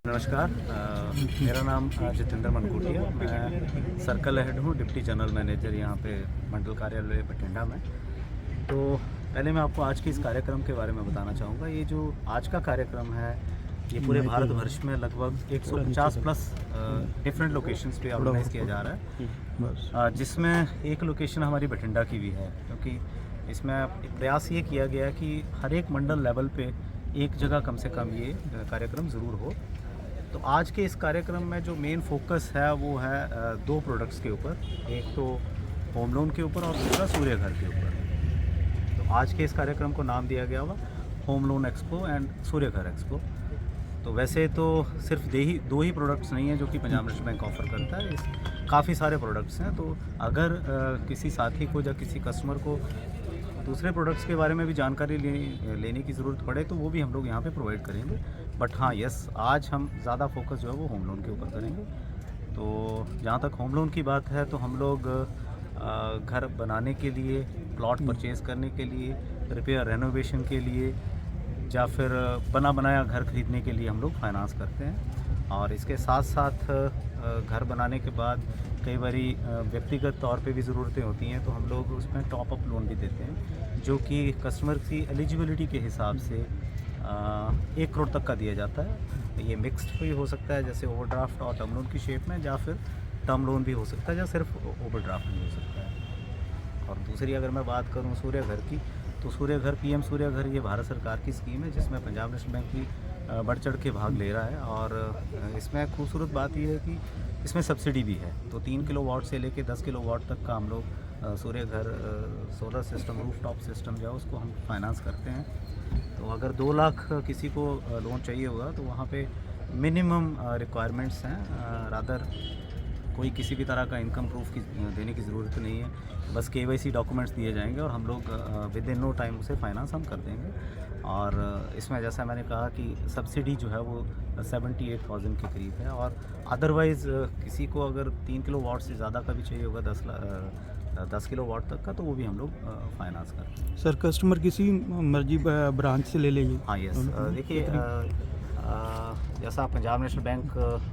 नमस्कार, मेरा नाम जितेंद्र मनकोटिया। मैं सर्कल हेड हूँ, डिप्टी जनरल मैनेजर यहाँ पे मंडल कार्यालय बठिंडा में। तो पहले मैं आपको आज के इस कार्यक्रम के बारे में बताना चाहूँगा। ये जो आज का कार्यक्रम है ये पूरे भारतवर्ष में लगभग 150 प्लस डिफरेंट लोकेशंस पे ऑर्गेनाइज किया जा रहा है, जिसमें एक लोकेशन हमारी बठिंडा की भी है, क्योंकि इसमें प्रयास ये किया गया कि हर एक मंडल लेवल पे एक जगह कम से कम ये कार्यक्रम ज़रूर हो। तो आज के इस कार्यक्रम में जो मेन फोकस है वो है दो प्रोडक्ट्स के ऊपर, एक तो होम लोन के ऊपर और दूसरा सूर्य घर के ऊपर। तो आज के इस कार्यक्रम को नाम दिया गया हुआ होम लोन एक्सपो एंड सूर्य घर एक्सपो। तो वैसे तो सिर्फ दो ही प्रोडक्ट्स नहीं हैं जो कि पंजाब नेशनल बैंक ऑफ़र करता है, काफ़ी सारे प्रोडक्ट्स हैं। तो अगर किसी साथी को या किसी कस्टमर को दूसरे प्रोडक्ट्स के बारे में भी जानकारी लेने की ज़रूरत पड़े तो वो भी हम लोग यहाँ पे प्रोवाइड करेंगे। बट हाँ, यस, आज हम ज़्यादा फोकस जो है वो होम लोन के ऊपर करेंगे। तो जहाँ तक होम लोन की बात है तो हम लोग घर बनाने के लिए, प्लॉट परचेज़ करने के लिए, रिपेयर रेनोवेशन के लिए या फिर बना बनाया घर खरीदने के लिए हम लोग फाइनेंस करते हैं। और इसके साथ साथ घर बनाने के बाद कई बारी व्यक्तिगत तौर पे भी ज़रूरतें होती हैं, तो हम लोग उसमें टॉप अप लोन भी देते हैं, जो कि कस्टमर की एलिजिबिलिटी के हिसाब से 1 करोड़ तक का दिया जाता है। ये मिक्स्ड भी हो सकता है, जैसे ओवरड्राफ्ट और टर्म लोन की शेप में, या फिर टर्म लोन भी हो सकता है, या सिर्फ ओवरड्राफ्ट भी हो सकता है। और दूसरी अगर मैं बात करूँ सूर्य घर की, तो सूर्य घर, पीएम सूर्य घर, ये भारत सरकार की स्कीम है जिसमें पंजाब नेशनल बैंक भी बढ़ चढ़ के भाग ले रहा है। और इसमें खूबसूरत बात यह है कि इसमें सब्सिडी भी है। तो 3 किलोवाट से लेके 10 किलोवाट तक का हम लोग सूर्य घर सोलर सिस्टम, रूफटॉप सिस्टम जो है उसको हम फाइनेंस करते हैं। तो अगर 2 लाख किसी को लोन चाहिए होगा तो वहाँ पे मिनिमम रिक्वायरमेंट्स हैं, रादर कोई किसी भी तरह का इनकम प्रूफ देने की ज़रूरत नहीं है, बस KYC डॉक्यूमेंट्स दिए जाएंगे और हम लोग विद इन नो टाइम उसे फाइनेंस हम कर देंगे। और इसमें जैसा मैंने कहा कि सब्सिडी जो है वो 78,000 के करीब है। और अदरवाइज़ किसी को अगर 3 किलोवाट से ज़्यादा का भी चाहिए होगा, 10 किलोवाट तक का, तो वो भी हम लोग फाइनेंस करते हैं। सर, कस्टमर किसी मर्जी ब्रांच से ले लीजिए। हाँ, यस, देखिए, जैसा पंजाब नेशनल बैंक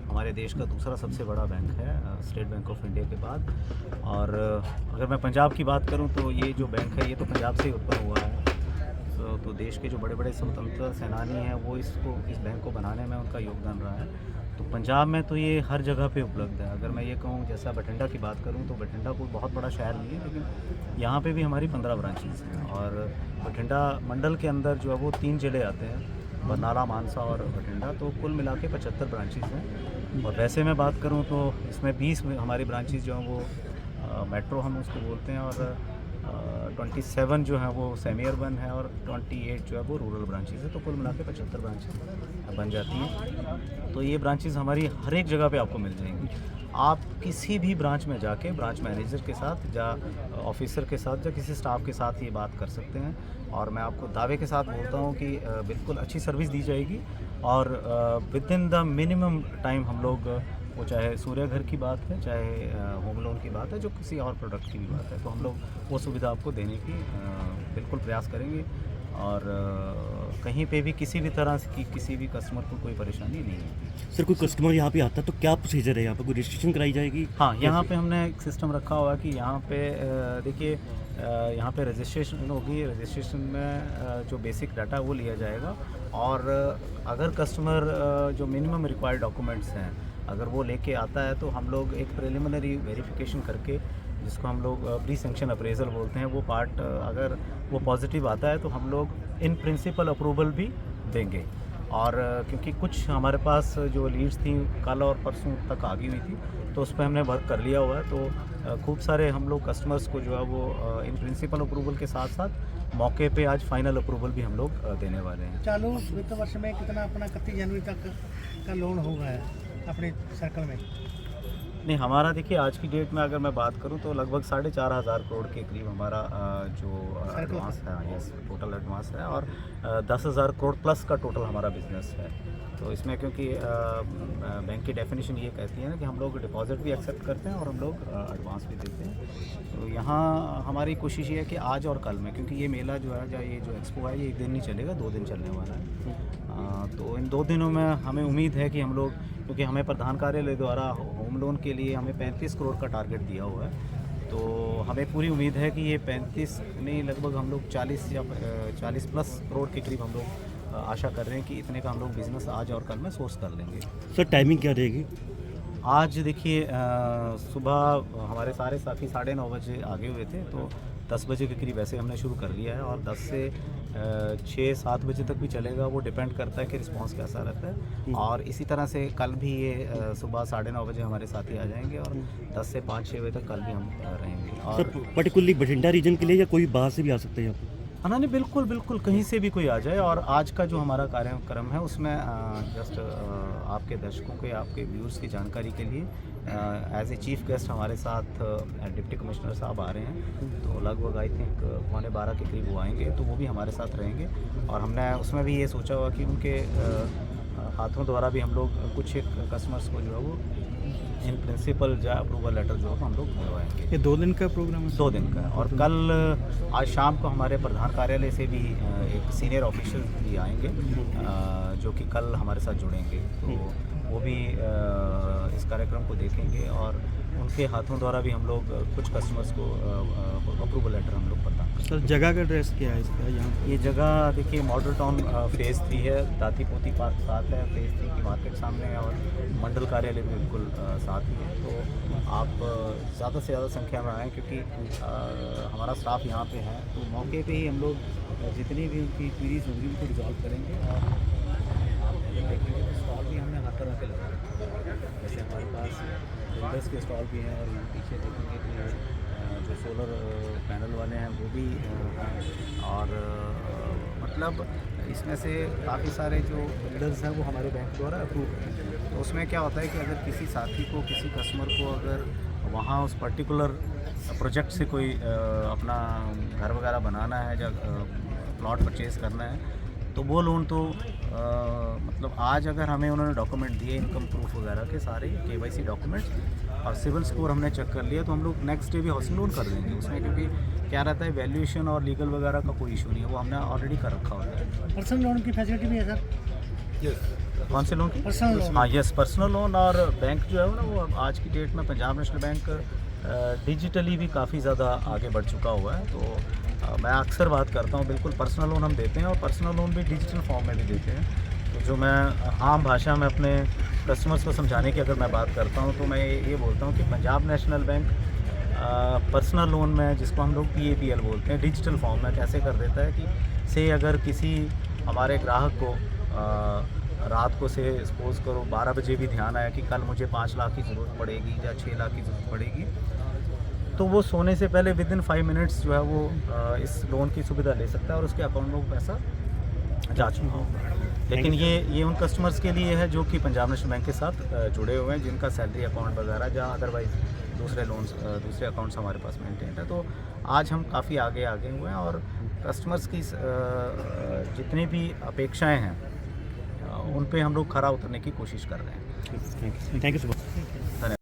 हमारे देश का दूसरा सबसे बड़ा बैंक है स्टेट बैंक ऑफ इंडिया के बाद। और अगर मैं पंजाब की बात करूं तो ये जो बैंक है ये तो पंजाब से ही उत्पन्न हुआ है। तो देश के जो बड़े बड़े स्वतंत्रता सेनानी हैं वो इस बैंक को बनाने में उनका योगदान रहा है। तो पंजाब में तो ये हर जगह पे उपलब्ध है। अगर मैं ये कहूँ, जैसा बठिंडा की बात करूँ, तो बठिंडा कोई बहुत बड़ा शहर नहीं है, लेकिन यहाँ पे भी हमारी 15 ब्रांचेज़ हैं। और बठिंडा मंडल के अंदर जो है वो 3 ज़िले आते हैं, बरनाला, मानसा और बठिंडा। तो कुल मिला के 75 ब्रांचेज़ हैं। और वैसे मैं बात करूँ तो इसमें 20 हमारी ब्रांचेज़ जो हैं वो मेट्रो हम उसको बोलते हैं, और 27 जो है वो सेमी अर्बन है, और 28 जो है वो रूरल ब्रांचेज़ है। तो कुल मिला के 75 ब्रांचेज़ बन जाती हैं। तो ये ब्रांचेज़ हमारी हर एक जगह पे आपको मिल जाएंगी। आप किसी भी ब्रांच में जाके ब्रांच मैनेजर के साथ या ऑफिसर के साथ या किसी स्टाफ के साथ ये बात कर सकते हैं। और मैं आपको दावे के साथ बोलता हूँ कि बिल्कुल अच्छी सर्विस दी जाएगी। और with in the minimum time हम लोग, वो चाहे सूर्य घर की बात है, चाहे होम लोन की बात है, जो किसी और प्रोडक्ट की भी बात है, तो हम लोग वो सुविधा आपको देने की बिल्कुल प्रयास करेंगे। और कहीं पे भी किसी भी तरह की किसी भी कस्टमर को कोई परेशानी नहीं है। सर, कोई कस्टमर यहाँ पे आता है तो क्या प्रोसीजर है? यहाँ पे कोई रजिस्ट्रेशन कराई जाएगी? हाँ, यहाँ पे हमने एक सिस्टम रखा हुआ है कि यहाँ पे देखिए, यहाँ पे रजिस्ट्रेशन होगी। रजिस्ट्रेशन में जो बेसिक डाटा वो लिया जाएगा। और अगर कस्टमर जो मिनिमम रिक्वायर्ड डॉक्यूमेंट्स हैं अगर वो लेके आता है, तो हम लोग एक प्रिलिमिनरी वेरिफिकेशन करके, जिसको हम लोग प्री सैंक्शन अप्रेजल बोलते हैं, वो पार्ट अगर वो पॉजिटिव आता है तो हम लोग इन प्रिंसिपल अप्रूवल भी देंगे। और क्योंकि कुछ हमारे पास जो लीड्स थी कल और परसों तक आ गई हुई थी, तो उस पर हमने वर्क कर लिया हुआ है। तो खूब सारे हम लोग कस्टमर्स को जो है वो इन प्रिंसिपल अप्रूवल के साथ साथ मौके पे आज फाइनल अप्रूवल भी हम लोग देने वाले हैं। चालू वित्त वर्ष में कितना अपना 31 जनवरी तक का लोन हो गया है अपने सर्कल में? नहीं, हमारा देखिए आज की डेट में अगर मैं बात करूं तो लगभग 4,500 करोड़ के करीब हमारा जो एडवांस है, यस, टोटल एडवांस है, और 10,000 करोड़ प्लस का टोटल हमारा बिजनेस है। तो इसमें क्योंकि बैंक की डेफिनेशन ये कहती है ना कि हम लोग डिपॉजिट भी एक्सेप्ट करते हैं और हम लोग एडवांस भी देते हैं। तो यहाँ हमारी कोशिश ये है कि आज और कल में, क्योंकि ये मेला जो है या ये जो एक्सपो है ये एक दिन नहीं चलेगा, 2 दिन चलने वाला है। तो इन 2 दिनों में हमें उम्मीद है कि हम लोग, क्योंकि हमें प्रधान कार्यालय द्वारा होम लोन के लिए हमें 35 करोड़ का टारगेट दिया हुआ है, तो हमें पूरी उम्मीद है कि ये 35 नहीं, लगभग हम लोग 40 या 40 प्लस करोड़ के करीब हम लोग आशा कर रहे हैं कि इतने का हम लोग बिज़नेस आज और कल में सोर्स कर लेंगे। सर टाइमिंग क्या रहेगी? आज देखिए सुबह हमारे सारे साथी 9:30 बजे आगे हुए थे, तो 10 बजे के करीब ऐसे हमने शुरू कर लिया है, और 10 से 6-7 बजे तक भी चलेगा। वो डिपेंड करता है कि रिस्पांस कैसा रहता है। और इसी तरह से कल भी ये सुबह 9:30 बजे हमारे साथी आ जाएंगे, और 10 से 5-6 बजे तक कल भी हम रहेंगे। और सर पर्टिकुलरली बठिंडा रीजन के लिए या कोई बाहर से भी आ सकते हैं यहाँ पे? हाँ नहीं, बिल्कुल बिल्कुल, कहीं से भी कोई आ जाए। और आज का जो हमारा कार्यक्रम है उसमें जस्ट आपके दर्शकों के, आपके व्यूअर्स की जानकारी के लिए एज ए चीफ गेस्ट हमारे साथ डिप्टी कमिश्नर साहब आ रहे हैं। तो लगभग आई थिंक 11:15 के करीब वो आएंगे, तो वो भी हमारे साथ रहेंगे। और हमने उसमें भी ये सोचा हुआ कि उनके हाथों द्वारा भी हम लोग कुछ एक कस्टमर्स को जो है वो इन प्रिंसिपल या अप्रूवल लेटर जो है हम लोग मिलवाएंगे। ये 2 दिन का प्रोग्राम है? 2 दिन का। और कल आज शाम को हमारे प्रधान कार्यालय से भी एक सीनियर ऑफिशियल भी आएंगे, जो कि कल हमारे साथ जुड़ेंगे। तो वो भी इस कार्यक्रम को देखेंगे, और उनके हाथों द्वारा भी हम लोग कुछ कस्टमर्स को अप्रूवल लेटर हम लोग प्रदान करेंगे। सर जगह का एड्रेस क्या है इसका यहाँ पे? ये जगह देखिए मॉडल टाउन फेज़ 3 है, दाती पोती पार्क साथ है, फेज़ 3 की मार्केट सामने है, और मंडल कार्यालय भी बिल्कुल साथ ही है। तो आप ज़्यादा से ज़्यादा संख्या में आएँ, क्योंकि हमारा स्टाफ यहाँ पे है। तो मौके पे ही हम लोग जितनी भी उनकी क्वीरीज होंगी उनको रिजॉल्व करेंगे। और आप देखेंगे तो स्टॉल भी हमने हर तरह के लगा रखे हैं, जैसे हमारे पास बिल्डर्स के स्टॉल भी हैं, और यहाँ पीछे देखेंगे कि जो सोलर पैनल वाले हैं वो भी हैं। और मतलब इसमें से काफ़ी सारे जो बिल्डर्स हैं वो हमारे बैंक द्वारा अप्रूव हैं। तो उसमें क्या होता है कि अगर किसी साथी को, किसी कस्टमर को अगर वहाँ उस पर्टिकुलर प्रोजेक्ट से कोई अपना घर वगैरह बनाना है या प्लॉट परचेज़ करना है, तो वो लोन तो मतलब आज अगर हमें उन्होंने डॉक्यूमेंट दिए, इनकम प्रूफ वगैरह के सारे KYC डॉक्यूमेंट्स, और सिविल स्कोर हमने चेक कर लिया, तो हम लोग नेक्स्ट डे भी हाउसिंग लोन कर देंगे उसमें। क्योंकि क्या रहता है, वैल्यूएशन और लीगल वगैरह का कोई इशू नहीं है, वो हमने ऑलरेडी कर रखा होता है। पर्सनल लोन की फैसिलिटी भी है सर? कौन से लोन की? Personal loan. हाँ यस, पर्सनल लोन। और बैंक जो है ना, वो आज की डेट में पंजाब नेशनल बैंक डिजिटली भी काफ़ी ज़्यादा आगे बढ़ चुका हुआ है। तो मैं अक्सर बात करता हूँ, बिल्कुल पर्सनल लोन हम देते हैं, और पर्सनल लोन भी डिजिटल फॉर्म में भी देते हैं। तो जो मैं आम भाषा में अपने कस्टमर्स को समझाने की अगर मैं बात करता हूँ, तो मैं ये बोलता हूँ कि Punjab national bank personal loan में, जिसको हम लोग PAPL बोलते हैं, डिजिटल फॉर्म में कैसे कर देता है कि से अगर किसी हमारे ग्राहक को रात को से सपोज़ करो 12 बजे भी ध्यान आया कि कल मुझे 5 लाख की ज़रूरत पड़ेगी या 6 लाख की ज़रूरत पड़ेगी, तो वो सोने से पहले विदिन 5 मिनट्स जो है वो इस लोन की सुविधा ले सकता है, और उसके अकाउंट में पैसा जा चुका होगा। लेकिन ये उन कस्टमर्स के लिए है जो कि पंजाब नेशनल बैंक के साथ जुड़े हुए हैं, जिनका सैलरी अकाउंट वगैरह या अदरवाइज़ दूसरे लोन्स, दूसरे अकाउंट्स हमारे पास मेंटेन है। तो आज हम काफ़ी आगे हुए हैं, और कस्टमर्स की जितनी भी अपेक्षाएं हैं उन पे हम लोग खरा उतरने की कोशिश कर रहे हैं। Thank you so much.